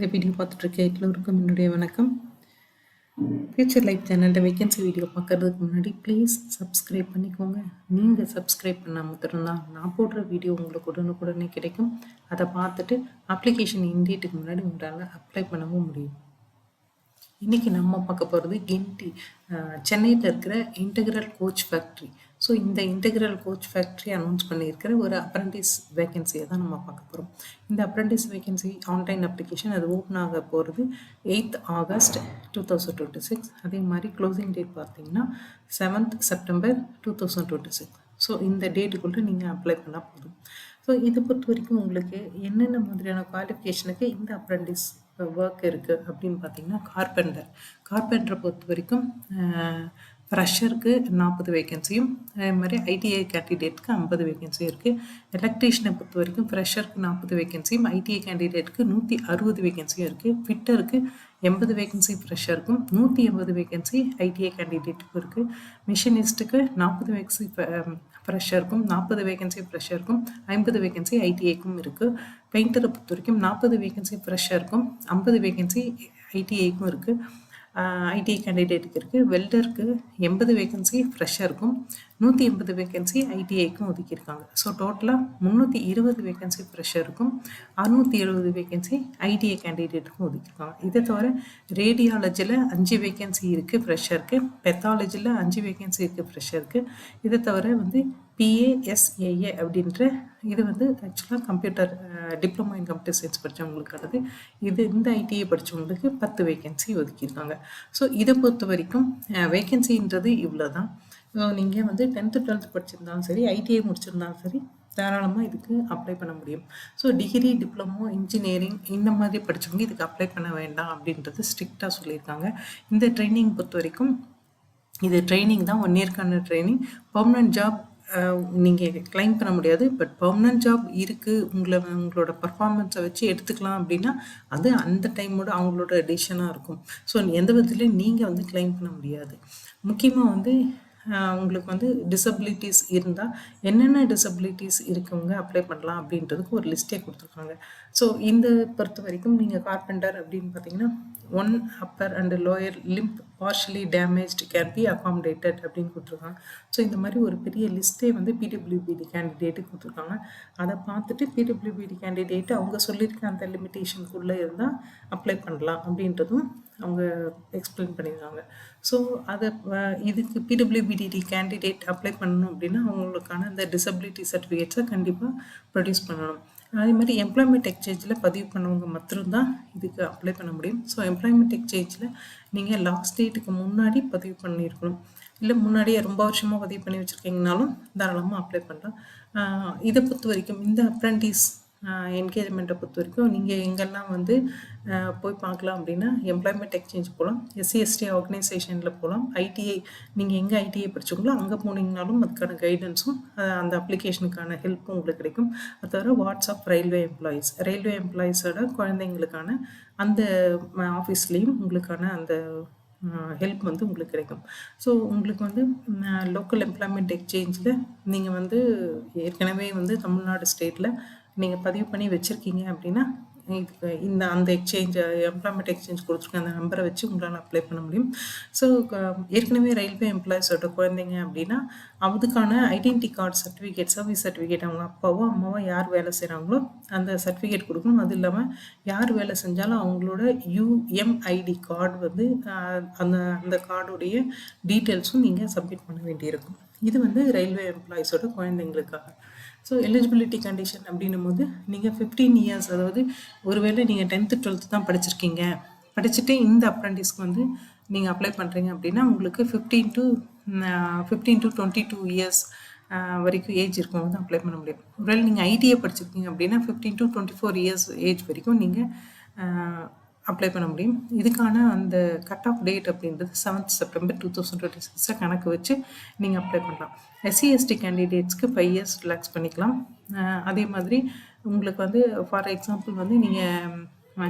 இந்த வீடியோ பார்த்துட்ருக்க எல்லோருக்கும் என்னுடைய வணக்கம். ஃபியூச்சர் லைஃப் சேனலில் வேகன்சி வீடியோ பார்க்குறதுக்கு முன்னாடி ப்ளீஸ் சப்ஸ்கிரைப் பண்ணிக்கோங்க. நீங்கள் சப்ஸ்கிரைப் பண்ணால் மட்டும்தான் நான் போடுற வீடியோ உங்களுக்கு உடனுக்குடனே கிடைக்கும். அதை பார்த்துட்டு அப்ளிகேஷன் இன்டேட்டுக்கு முன்னாடி உங்களால் அப்ளை பண்ணவும் முடியும். இன்றைக்கி நம்ம பார்க்க போகிறது கிண்டி சென்னையில் இருக்கிற இன்டெக்ரல் கோச் ஃபேக்ட்ரி. ஸோ இந்த இன்டெக்ரல் கோச் ஃபேக்ட்ரி அனௌன்ஸ் பண்ணியிருக்கிற ஒரு அப்ரெண்டிஸ் வேகன்சியை தான் நம்ம பார்க்க போகிறோம். இந்த அப்ரெண்டிஸ் வேகன்சி ஆன்லைன் அப்ளிகேஷன் அது ஓப்பன் ஆக போகிறது 8th August 2026. அதே மாதிரி க்ளோசிங் டேட் பார்த்தீங்கன்னா 7th September 2026. ஸோ இந்த டேட்டுக்குள்ளே நீங்கள் அப்ளை பண்ணால் போதும். ஸோ இதை பொறுத்த வரைக்கும் உங்களுக்கு என்னென்ன மாதிரியான குவாலிஃபிகேஷனுக்கு இந்த அப்ரெண்டிஸ் ஒர்க் இருக்குது அப்படின்னு பார்த்தீங்கன்னா கார்பெண்டரை பொறுத்த வரைக்கும் ஃப்ரெஷருக்கு 40 வேகன்சியும், அதே மாதிரி ஐடிஐ கேண்டிடேட்டுக்கு 50 வேகன்சியும் இருக்குது. எலக்ட்ரீஷியனை பொறுத்த வரைக்கும் ஃப்ரெஷருக்கு 40 வேகன்சியும், ஐடிஐ கேண்டிடேட்டுக்கு 160 வேகன்சியும் இருக்குது. ஃபிட்டருக்கு 80 வேகன்சி ஃப்ரெஷருக்கும், 180 வேகன்சி ஐடிஐ கேண்டிடேட்டுக்கும் இருக்குது. மிஷினிஸ்ட்டுக்கு 40 வேகன்சி ஃப்ரெஷருக்கும், 40 வேகன்சி ஃப்ரெஷருக்கும், 50 வேகன்சி ஐடிஐக்கும் இருக்குது. பெயிண்டரை பொறுத்த வரைக்கும் 40 வேகன்சி ஃப்ரெஷருக்கும், 50 வேகன்சி ஐடிஐக்கும் இருக்குது. ஐடிஐ கேண்டிடேட்டுக்கு இருக்குது. வெல்டருக்கு 80 வேகன்சி ஃப்ரெஷருக்கும், 180 வேகன்சி ஐடிஐக்கும் ஒதுக்கியிருக்காங்க. ஸோ டோட்டலாக 320 வேகன்சி ஃப்ரெஷருக்கும், 670 வேகன்சி ஐடிஐ கேண்டிடேட்டுக்கும் ஒதுக்கியிருக்காங்க. இதை தவிர ரேடியாலஜியில் 5 வேகன்சி இருக்குது ஃப்ரெஷருக்கு, பெத்தாலஜியில் 5 வேகன்சி இருக்குது ஃப்ரெஷருக்கு. இதை தவிர PASAA அப்படின்ற இது ஆக்சுவலாக computer diploma in computer science படித்தவங்களுக்கானது. இந்த ஐடிஐ படித்தவங்களுக்கு 10 வேகன்சி ஒதுக்கியிருக்காங்க. ஸோ இதை பொறுத்த வரைக்கும் வேகன்சின்றது இவ்வளோ தான். நீங்கள் 10th 12th படிச்சிருந்தாலும் சரி, ஐடிஐ முடிச்சிருந்தாலும் சரி, தாராளமாக இதுக்கு அப்ளை பண்ண முடியும். ஸோ டிகிரி, டிப்ளமோ, இன்ஜினியரிங் இந்த மாதிரி படித்தவங்க இதுக்கு அப்ளை பண்ண வேண்டாம் அப்படின்றது ஸ்ட்ரிக்டாக சொல்லியிருக்காங்க. இந்த ட்ரைனிங் பொறுத்த வரைக்கும் இது ட்ரைனிங் தான், 1 இயர்க்கான ட்ரைனிங். பர்மனன்ட் ஜாப் நீங்கள் கிளைம் பண்ண முடியாது. பட் பர்மனன்ட் ஜாப் இருக்குது, உங்களோட பர்ஃபார்மன்ஸை வச்சு எடுத்துக்கலாம் அப்படின்னா அது அந்த டைமோட அவங்களோட டிசிஷனாக இருக்கும். ஸோ எந்த விதத்துலையும் நீங்கள் கிளைம் பண்ண முடியாது. முக்கியமாக உங்களுக்கு டிசபிலிட்டிஸ் இருந்தால் என்னென்ன டிசபிலிட்டிஸ் இருக்கவங்க அப்ளை பண்ணலாம் அப்படின்றதுக்கு ஒரு லிஸ்ட்டே கொடுத்துருக்காங்க. ஸோ இந்த பொறுத்த வரைக்கும் நீங்கள் கார்பெண்டர் அப்படின்னு பார்த்தீங்கன்னா 1 upper and lower limb partially damaged can be accommodated அப்படின்னு கொடுத்துருக்காங்க. ஸோ இந்த மாதிரி ஒரு பெரிய லிஸ்ட்டே பிடபிள்யூபிடி கேண்டிடேட்டு கொடுத்துருக்காங்க. அதை பார்த்துட்டு பிடபிள்யூபிடி கேண்டிடேட்டு அவங்க சொல்லியிருக்க அந்த லிமிட்டேஷனுக்குள்ளே இருந்தால் அப்ளை பண்ணலாம் அப்படின்றதும் அவங்க எக்ஸ்பிளைன் பண்ணியிருக்காங்க. ஸோ அதை இதுக்கு பிடபிள்யூபிடி கேண்டிடேட் அப்ளை பண்ணணும் அப்படின்னா அவங்களுக்கான அந்த டிசபிலிட்டி சர்டிஃபிகேட்ஸை கண்டிப்பாக ப்ரொடியூஸ் பண்ணணும். அதே மாதிரி எம்ப்ளாய்மெண்ட் எக்ஸ்சேஞ்சில் பதிவு பண்ணவங்க மட்டும்தான் இதுக்கு அப்ளை பண்ண முடியும். ஸோ எம்ப்ளாய்மெண்ட் எக்ஸ்சேஞ்சில் நீங்கள் லாஸ்ட் டேட்டுக்கு முன்னாடி பதிவு பண்ணியிருக்கணும். இல்லை முன்னாடியே ரொம்ப வருஷமாக பதிவு பண்ணி வச்சுருக்கீங்கனாலும் தாராளமாக அப்ளை பண்ணலாம். இதை பொறுத்த வரைக்கும் இந்த அப்ரெண்டிஸ் என்கேஜ்மெண்ட்டை பொறுத்த வரைக்கும் நீங்கள் எங்கெல்லாம் போய் பார்க்கலாம் அப்படின்னா எம்ப்ளாய்மெண்ட் எக்ஸ்சேஞ்ச் போகலாம், SC/ST ஆர்கனைசேஷனில் போகலாம், ஐடிஐ நீங்கள் எங்கே ஐடிஐ படித்தவங்களோ அங்கே போனீங்கனாலும் அதுக்கான கைடன்ஸும் அந்த அப்ளிகேஷனுக்கான ஹெல்ப்பும் உங்களுக்கு கிடைக்கும். அது தவிர வாட்ஸ்அப் ரயில்வே எம்ப்ளாயீஸோட குழந்தைங்களுக்கான அந்த ஆஃபீஸ்லேயும் உங்களுக்கான அந்த ஹெல்ப் உங்களுக்கு கிடைக்கும். ஸோ உங்களுக்கு லோக்கல் எம்ப்ளாய்மெண்ட் எக்ஸ்சேஞ்சில் நீங்கள் ஏற்கனவே தமிழ்நாடு ஸ்டேட்டில் நீங்கள் பதிவு பண்ணி வச்சுருக்கீங்க அப்படின்னா இதுக்கு அந்த எம்ப்ளாய்மெண்ட் எக்ஸ்சேஞ்ச் கொடுத்துருக்க அந்த நம்பரை வச்சு உங்களால் அப்ளை பண்ண முடியும். ஸோ ஏற்கனவே ரயில்வே எம்ப்ளாயீஸோட குழந்தைங்க அப்படின்னா அதுக்கான identity card certificate, service certificate அவங்க அப்பாவோ அம்மாவோ யார் வேலை செய்கிறாங்களோ அந்த சர்டிஃபிகேட் கொடுக்கணும். அது இல்லாமல் யார் வேலை செஞ்சாலும் அவங்களோட UMID கார்டு அந்த கார்டுடைய டீட்டெயில்ஸும் நீங்கள் சப்மிட் பண்ண வேண்டியிருக்கும். இது ரயில்வே எம்ப்ளாயீஸோட குழந்தைங்களுக்காக. ஸோ எலிஜிபிலிட்டி கண்டிஷன் அப்படின்னும் போது நீங்கள் 15 years, அதாவது ஒருவேளை நீங்கள் 10th 12th தான் படிச்சுட்டு இந்த அப்ரெண்டிஸ்க்கு நீங்கள் அப்ளை பண்ணுறீங்க அப்படின்னா உங்களுக்கு 15 to 22 years வரைக்கும் ஏஜ் இருக்கவங்க அப்ளை பண்ண முடியும். ஒருவேளை நீங்கள் ஐடிஐ படிச்சிருக்கீங்க அப்படின்னா 15 to 24 years ஏஜ் வரைக்கும் நீங்கள் அப்ளை பண்ண முடியும். இதுக்கான அந்த கட் ஆஃப் டேட் அப்படின்றது 7th September 2026 கணக்கு வச்சு நீங்கள் அப்ளை பண்ணலாம். SC/ST கேண்டிடேட்ஸ்க்கு 5 years ரிலாக்ஸ் பண்ணிக்கலாம். அதே மாதிரி உங்களுக்கு ஃபார் எக்ஸாம்பிள் நீங்கள்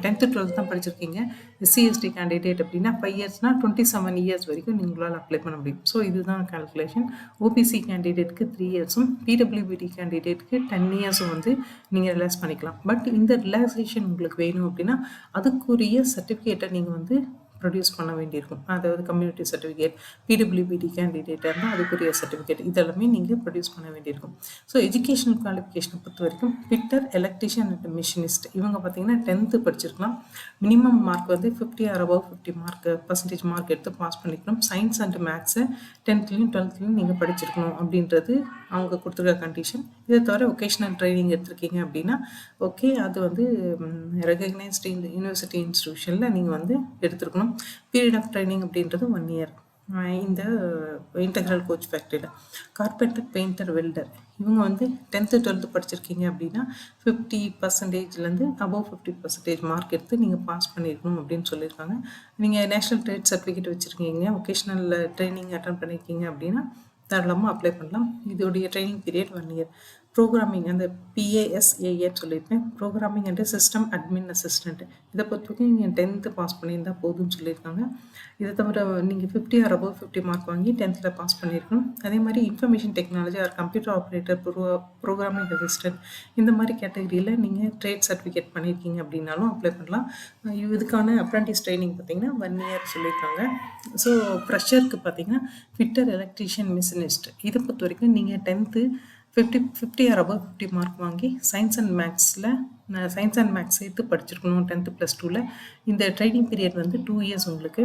10th 12th தான் படிச்சிருக்கீங்க. எஸ்சி/எஸ்டி கேண்டிடேட் அப்படின்னா 5 இயர்ஸ்னா 27 இயர்ஸ் வரைக்கும் உங்களால் அப்ளை பண்ண முடியும். ஸோ இதுதான் கால்குலேஷன். ஓபிசி கேண்டிடேட்க்கு 3 இயர்ஸும் பிடபிள்யூபிடி கேண்டிடேட்க்கு 10 இயர்ஸும் வந்து நீங்கள் ரிலாக்ஸ் பண்ணிக்கலாம். பட் இந்த ரிலாக்ஸேஷன் உங்களுக்கு வேணும் அப்படின்னா அதுக்குரிய சர்டிஃபிகேட்டை நீங்கள் வந்து ப்ரொடியூஸ் பண்ண வேண்டியிருக்கும். அதாவது கம்யூனிட்டி சர்டிஃபிகேட், பிடபிள்யூபிடி கேண்டிடேட்டாக இருந்தால் அதுக்குரிய சர்டிஃபிகேட் இதெல்லாமே நீங்கள் ப்ரொடியூஸ் பண்ண வேண்டியிருக்கும். ஸோ எஜுகேஷனல் குவாலிஃபிகேஷனை பொறுத்த வரைக்கும் ஃபிட்டர், எலக்ட்ரிஷியன் அண்ட் மிஷினிஸ்ட் இவங்க பார்த்தீங்கன்னா 10th படிச்சிருக்கலாம். மினிமம் மார்க் வந்து 50 ஆர் above 50 பர்சன்டேஜ் மார்க் எடுத்து பாஸ் பண்ணிக்கணும். சயின்ஸ் அண்ட் மேக்ஸை 10th 12th நீங்கள் படிச்சிருக்கணும் அப்படின்றது அவங்க கொடுத்துருக்க கண்டிஷன். இதை தவிர ஒகேஷ்னல் ட்ரைனிங் எடுத்திருக்கீங்க அப்படின்னா ஓகே, அது வந்து ரெகக்னைஸ்டு யூனிவர்சிட்டி இன்ஸ்டிடியூஷனில் நீங்கள் வந்து எடுத்துருக்கணும். பீரியட் ஆஃப் ட்ரைனிங் அப்படின்றது 1 இயர். இந்த இன்டெக்ரல் கோச் ஃபேக்ட்ரியில் கார்பெண்டர், பெயிண்டர், வெல்டர் இவங்க வந்து 10th 12th படிச்சிருக்கீங்க அப்படின்னா 50%லேருந்து above 50% மார்க் எடுத்து நீங்கள் பாஸ் பண்ணியிருக்கணும் அப்படின்னு சொல்லியிருக்காங்க. நீங்கள் நேஷ்னல் ட்ரேட் சர்டிஃபிகேட் வச்சுருக்கீங்க, ஒகேஷ்னல் ட்ரைனிங் அட்டன் பண்ணியிருக்கீங்க அப்படின்னா தாராளமாக அப்ளை பண்ணலாம். இதோடைய ட்ரைனிங் பீரியட் 1 இயர். ப்ரோக்ராமிங் அந்த PASAன்னு சொல்லியிருப்பேன், programming and system admin assistant. இதை பொறுத்த வரைக்கும் நீங்கள் 10th பாஸ் பண்ணியிருந்தால் போதும்னு சொல்லியிருக்காங்க. இதை தவிர நீங்கள் 50 ஆர் above 50 மார்க் வாங்கி 10th பாஸ் பண்ணியிருக்கணும். அதே மாதிரி information technology R computer operator, programming assistant இந்த மாதிரி கேட்டகரியில் நீங்கள் ட்ரேட் சர்டிஃபிகேட் பண்ணியிருக்கீங்க அப்படின்னாலும் அப்ளை பண்ணலாம். இதுக்கான அப்ரண்டிஸ் ட்ரைனிங் பார்த்தீங்கன்னா 1 இயர் சொல்லியிருக்காங்க. ஸோ ஃப்ரெஷருக்கு பார்த்தீங்கன்னா ஃபிட்டர், எலக்ட்ரிஷியன், மிஷினிஸ்ட் இதை பொறுத்த வரைக்கும் நீங்கள் 10th 50 ஆர் above 50 மார்க் வாங்கி சயின்ஸ் அண்ட் மேக்ஸ் சேர்த்து படிச்சிருக்கணும் 10th + 2ல். இந்த ட்ரைனிங் பீரியட் வந்து 2 இயர்ஸ் உங்களுக்கு.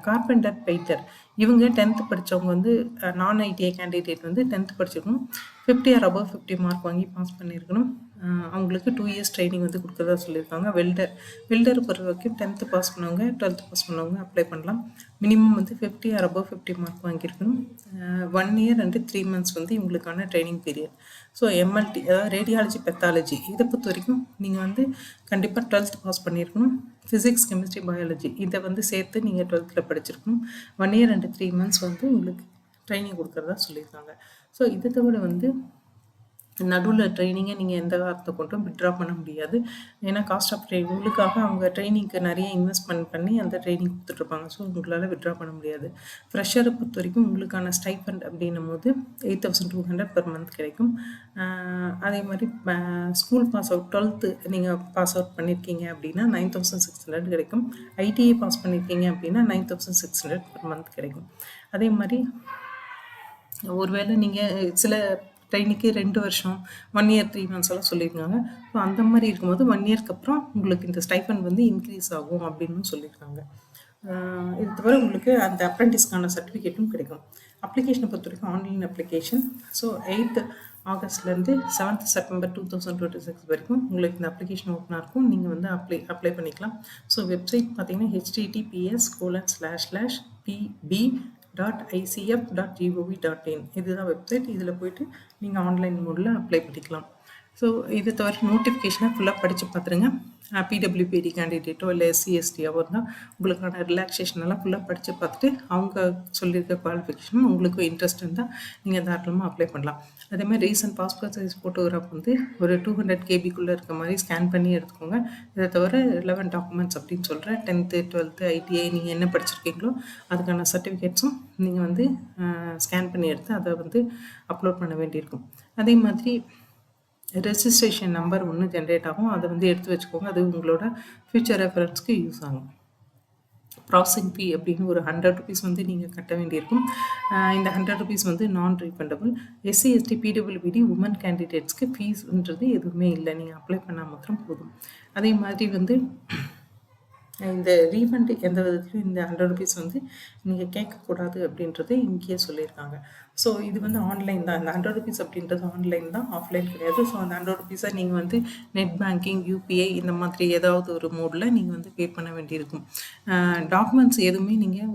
கார்பெண்டர், பெயிண்டர் இவங்க 10th படித்தவங்க வந்து நான் ஐடிஐ கேண்டிடேட் வந்து 10th படிச்சிருக்கணும். 50 ஆர் above 50 மார்க் வாங்கி பாஸ் பண்ணியிருக்கணும். அவங்களுக்கு 2 இயர்ஸ் ட்ரைனிங் வந்து கொடுக்குறதா சொல்லியிருக்காங்க. வெல்டர் பொறுத்த வரைக்கும் 10th பாஸ் பண்ணவங்க 12th பாஸ் பண்ணவங்க அப்ளை பண்ணலாம். மினிமம் வந்து 50 ஆர் above 50 மார்க் வாங்கியிருக்கணும். 1 இயர் அண்ட் 3 months வந்து இவங்களுக்கான ட்ரைனிங் பீரியட். ஸோ எம்எல்டி அதாவது ரேடியாலஜி, பெத்தாலஜி இதை பொறுத்த வரைக்கும் நீங்கள் வந்து கண்டிப்பாக 12th பாஸ் பண்ணியிருக்கணும். ஃபிசிக்ஸ், கெமிஸ்ட்ரி, பயாலஜி இதை வந்து சேர்த்து நீங்கள் 12th படிச்சிருக்கணும். 1 இயர் அண்ட் 3 months வந்து உங்களுக்கு ட்ரைனிங் கொடுக்குறதா சொல்லியிருக்காங்க. ஸோ இதை தவிர வந்து நடுவில் ட்ரைனிங்கை நீங்கள் எந்த காரணத்தை கொண்டும் விட்ரா பண்ண முடியாது. ஏன்னா காஸ்ட் ஆஃப் ட்ரைனிங் உங்களுக்காக அவங்க ட்ரைனிங்க்கு நிறைய இன்வெஸ்ட்மெண்ட் பண்ணி அந்த ட்ரைனிங் கொடுத்துட்ருப்பாங்க. ஸோ உங்களால் விட்ரா பண்ண முடியாது. ஃப்ரெஷரை பொறுத்த வரைக்கும் உங்களுக்கான ஸ்டைஃபண்ட் அப்படின்னும் போது 8,200 per month கிடைக்கும். அதே மாதிரி ஸ்கூல் பாஸ் அவுட் 12th நீங்கள் பாஸ் அவுட் பண்ணியிருக்கீங்க அப்படின்னா 9,600 கிடைக்கும். ஐடிஐ பாஸ் பண்ணியிருக்கீங்க அப்படின்னா 9,600 per month கிடைக்கும். அதே மாதிரி ஒருவேளை நீங்கள் சில ட்ரைனிங்க்கு 2 வருஷம் 1 இயர் 3 months எல்லாம் சொல்லியிருக்காங்க. ஸோ அந்த மாதிரி இருக்கும்போது 1 இயர்க்கு அப்புறம் உங்களுக்கு இந்த ஸ்டைஃபண்ட் வந்து இன்க்ரீஸ் ஆகும் அப்படின்னு சொல்லியிருக்காங்க. இது தவிர உங்களுக்கு அந்த அப்ரெண்டிஸ்க்கான சர்டிஃபிகேட்டும் கிடைக்கும். அப்ளிகேஷனை பொறுத்த வரைக்கும் online application. So 8th ஆகஸ்ட்லேருந்து 7th September 2026 வரைக்கும் உங்களுக்கு இந்த அப்ளிகேஷன் ஓப்பனாக இருக்கும். நீங்கள் வந்து அப்ளை பண்ணிக்கலாம். ஸோ வெப்சைட் பார்த்தீங்கன்னா https://pb.icf.gov.in இதுதான் வெப்சைட். இதில் போய்ட்டு நீங்கள் ஆன்லைன் மோடில் அப்ளை பண்ணிக்கலாம். ஸோ இது தவிர நோட்டிஃபிகேஷனை ஃபுல்லாக படித்து பார்த்துருங்க. பிடபிள்யூபிடி கேண்டிடேட்டோ இல்லை எஸ்சி/எஸ்டியாவோ இருந்தால் உங்களுக்கான ரிலாக்ஸேஷனெல்லாம் ஃபுல்லாக படித்து பார்த்துட்டு அவங்க சொல்லியிருக்க குவாலிஃபிகேஷன் உங்களுக்கு இன்ட்ரெஸ்ட் இருந்தால் நீங்கள் தாராளமாக அப்ளை பண்ணலாம். அதேமாதிரி ரீசன்ட் பாஸ்போர்ட் சைஸ் ஃபோட்டோகிராஃப் வந்து ஒரு 200 KBக்குள்ளே இருக்க மாதிரி ஸ்கேன் பண்ணி எடுத்துக்கோங்க. இதை தவிர ரிலவெண்ட் டாக்குமெண்ட்ஸ் அப்படின்னு சொல்கிற 10th 12th ஐடிஐ நீங்கள் என்ன படிச்சிருக்கீங்களோ அதுக்கான சர்டிஃபிகேட்ஸும் நீங்கள் வந்து ஸ்கேன் பண்ணி எடுத்து அதை வந்து அப்லோட் பண்ண வேண்டியிருக்கும். அதே மாதிரி ரெஜிஸ்ட்ரேஷன் நம்பர் ஒன்று ஜென்ரேட் ஆகும். அதை வந்து எடுத்து வச்சுக்கோங்க. அது உங்களோட ஃபியூச்சர் ரெஃபரன்ஸ்க்கு யூஸ் ஆகும். ப்ராசஸிங் ஃபீ அப்படின்னு ஒரு 100 rupees வந்து நீங்கள் கட்ட வேண்டியிருக்கும். இந்த 100 rupees வந்து நான் ரீஃபண்டபிள். எஸ்சி/எஸ்டி, பிடபிள்யூபிடி உமன் கேண்டிடேட்ஸ்க்கு ஃபீஸ்ன்றது எதுவுமே இல்லை. நீங்கள் அப்ளை பண்ணால் மாத்திரம் போதும். அதே மாதிரி வந்து இந்த ரீஃபண்ட் எந்த விதத்துலையும் இந்த 100 rupees வந்து நீங்கள் கேட்கக்கூடாது அப்படின்றத இங்கேயே சொல்லியிருக்காங்க. ஸோ இது வந்து ஆன்லைன் தான். இந்த 100 rupees அப்படின்றது ஆன்லைன் தான், ஆஃப்லைன் கிடையாது. ஸோ அந்த 100 rupees நீங்கள் வந்து நெட் பேங்கிங், யூபிஐ இந்த மாதிரி ஏதாவது ஒரு மோடில் நீங்கள் வந்து பே பண்ண வேண்டியிருக்கும். டாக்குமெண்ட்ஸ் எதுவுமே நீங்கள்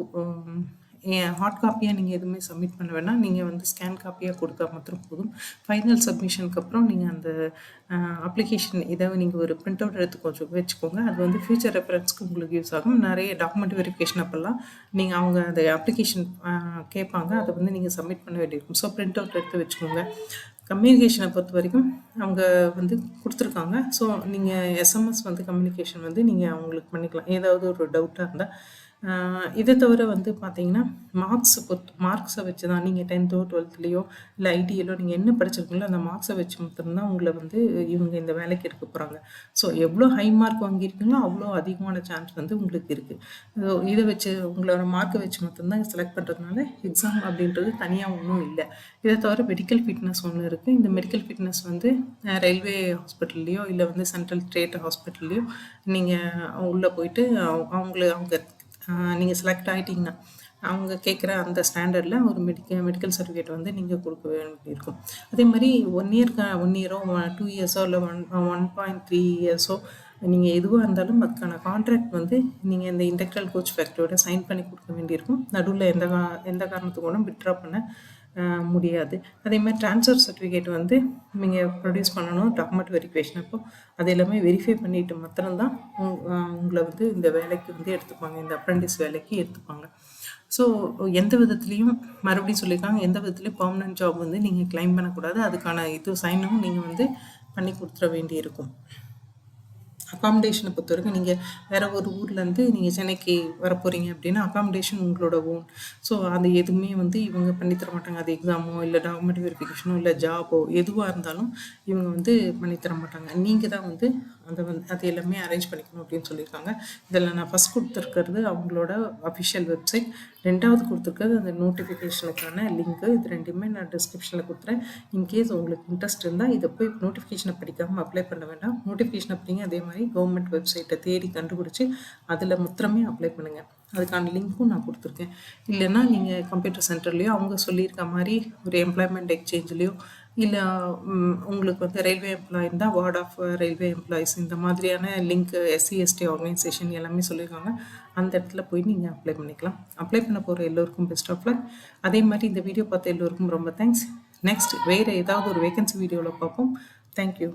ஹார்ட் காப்பியாக நீங்கள் எதுவுமே சப்மிட் பண்ண வேணாம். நீங்கள் வந்து ஸ்கேன் காப்பியாக கொடுத்தா மாத்திரம் போதும். ஃபைனல் சப்மிஷனுக்கு அப்புறம் நீங்கள் அந்த அப்ளிகேஷன் இதை நீங்கள் ஒரு பிரிண்ட் அவுட் எடுத்து கொஞ்சம் வச்சுக்கோங்க. அது வந்து ஃபியூச்சர் ரெஃபரன்ஸ்க்கு உங்களுக்கு யூஸ் ஆகும். நிறைய டாக்குமெண்ட் வெரிஃபிகேஷன் அப்போல்லாம் நீங்கள் அவங்க அந்த அப்ளிகேஷன் கேட்பாங்க, அதை வந்து நீங்கள் சப்மிட் பண்ண வேண்டியிருக்கும். ஸோ பிரிண்ட் அவுட் எடுத்து வச்சுக்கோங்க. கம்யூனிகேஷனை பொறுத்த வரைக்கும் அவங்க வந்து குடுத்துருக்காங்க. ஸோ, நீங்க எஸ்எம்எஸ் வந்து கம்யூனிகேஷன் வந்து நீங்க அவங்களுக்கு பண்ணிக்கலாம். ஏதாவது ஒரு டவுட்டா இருந்தா. இத தவிர வந்து பார்த்தீங்கன்னா, மார்க்ஸ வச்சு தான் நீங்க 10தோ, 12லயோ இல்ல ஐடியிலோ நீங்க என்ன படிச்சிருக்கீங்களோ, அந்த மார்க்ஸ வச்சு மாத்திரம் தான் உங்கள வந்து இவங்க இந்த வேலைக்கு எடுக்க போறாங்க. ஸோ, எவ்வளோ ஹை மார்க் வாங்கியிருக்கீங்களோ, அவ்வளோ அதிகமான சான்ஸ் வந்து உங்களுக்கு இருக்கு. இத வச்சு உங்களோட மார்க்க வச்சு மட்டும் தான் செலக்ட் பண்றதுனால, எக்ஸாம் அப்படின்றது தனியா ஒண்ணும் இல்ல. இத தவிர மெடிக்கல் ஃபிட்னஸ் ஒண்ணு இருக்கு. இந்த மெடிக்கல் ஃபிட்னஸ் வந்து ரயில்வே ஹாஸ்பிட்டல்லயோ, இல்ல வந்து சென்ட்ரல் ஸ்டேட் ஹாஸ்பிட்டல்லயோ நீங்க உள்ள போயிட்டு அவங்க நீங்க செலக்ட் ஆயிட்டீங்கன்னா, அவங்க கேட்குற அந்த ஸ்டாண்டர்ட்ல ஒரு மெடிக்கல் சர்டிஃபிகேட் வந்து நீங்க குடுக்க வேண்டியிருக்கும். அதேமாரி 1 இயரோ, 2 இயர்ஸோ இல்ல 1.3 இயர்ஸோ நீங்க எதுவா இருந்தாலும் அதுக்கான கான்ட்ராக்ட் வந்து நீங்க இந்த இன்டெக்ரல் கோச் ஃபேக்டரியோட சைன் பண்ணி குடுக்க வேண்டியிருக்கும். நடுவுல எந்த காரணத்துக்கு கூட வித்ட்ரா பண்ண முடியாது. அதேமாதிரி ட்ரான்ஸ்ஃபர் சர்டிஃபிகேட் வந்து நீங்க ப்ரொடியூஸ் பண்ணணும் டாக்குமெண்ட் வெரிஃபிகேஷன் அப்போ. அது எல்லாமே வெரிஃபை பண்ணிட்டு மாத்திரம் தான் உங்கள வந்து இந்த வேலைக்கு வந்து எடுத்துப்பாங்க. இந்த அப்ரெண்டிஸ் வேலைக்கு எடுத்துப்பாங்க. ஸோ, எந்த விதத்திலயும் மறுபடியும் சொல்லியிருக்காங்க, எந்த விதத்திலயும் பெர்மனன்ட் ஜாப் வந்து நீங்க கிளைம் பண்ணக்கூடாது. அதுக்கான சைனும் நீங்க வந்து பண்ணி குடுத்துற வேண்டியிருக்கும். அக்காமடேஷனை பொறுத்தவரைக்கும் நீங்கள் வேறு ஒரு ஊர்லேருந்து நீங்கள் சென்னைக்கு வரப்போகிறீங்க அப்படின்னா அக்காமடேஷன் உங்களோட ஓன். ஸோ அது எதுவுமே வந்து இவங்க பண்ணித்தர மாட்டாங்க. அது எக்ஸாமோ இல்லை டாக்குமெண்ட் வெரிஃபிகேஷனோ இல்லை ஜாபோ எதுவாக இருந்தாலும் இவங்க வந்து பண்ணித்தர மாட்டாங்க. நீங்கள் தான் வந்து அது எல்லாமே அரேஞ்ச் பண்ணிக்கணும் அப்படின்னு சொல்லியிருக்காங்க. இதில் நான் ஃபஸ்ட் கொடுத்துருக்கிறது அவங்களோட அஃபிஷியல் வெப்சைட், 2வது கொடுத்துருக்கிறது அந்த நோட்டிஃபிகேஷனுக்கான லிங்க்கு. இது 2மே நான் டிஸ்கிரிப்ஷனில் கொடுத்துறேன். இன்கேஸ் உங்களுக்கு இன்ட்ரெஸ்ட் இருந்தால் இதை போய் நோட்டிஃபிகேஷனை படிக்காமல் அப்ளை பண்ண வேண்டாம். நோட்டிஃபிகேஷனை படிங்க. அதே மாதிரி கவர்மெண்ட் வெப்சைட்டை தேடி கண்டுபிடிச்சி அதில் மாத்திரமே அப்ளை பண்ணுங்கள். அதுக்கான லிங்க்கும் நான் கொடுத்துருக்கேன். இல்லைன்னா நீங்கள் கம்ப்யூட்டர் சென்டர்லேயோ அவங்க சொல்லியிருக்க மாதிரி ஒரு எம்ப்ளாய்மெண்ட் எக்ஸ்சேஞ்சிலையோ இல்லை உங்களுக்கு வந்து ரயில்வே எம்ப்ளாய் இருந்தால் வார்ட் ஆஃப் ரயில்வே எம்ப்ளாயிஸ் இந்த மாதிரியான லிங்க் எஸ்சி எஸ்டி ஆர்கனைசேஷன் எல்லாமே சொல்லியிருக்காங்க. அந்த இடத்துல போய் நீங்கள் அப்ளை பண்ணிக்கலாம். அப்ளை பண்ண போகிற எல்லோருக்கும் பெஸ்ட் ஆஃப் லக். அதே மாதிரி இந்த வீடியோ பார்த்த எல்லோருக்கும் ரொம்ப தேங்க்ஸ். நெக்ஸ்ட் வேறு ஏதாவது ஒரு வேகன்சி வீடியோவில் பார்ப்போம். தேங்க்யூ.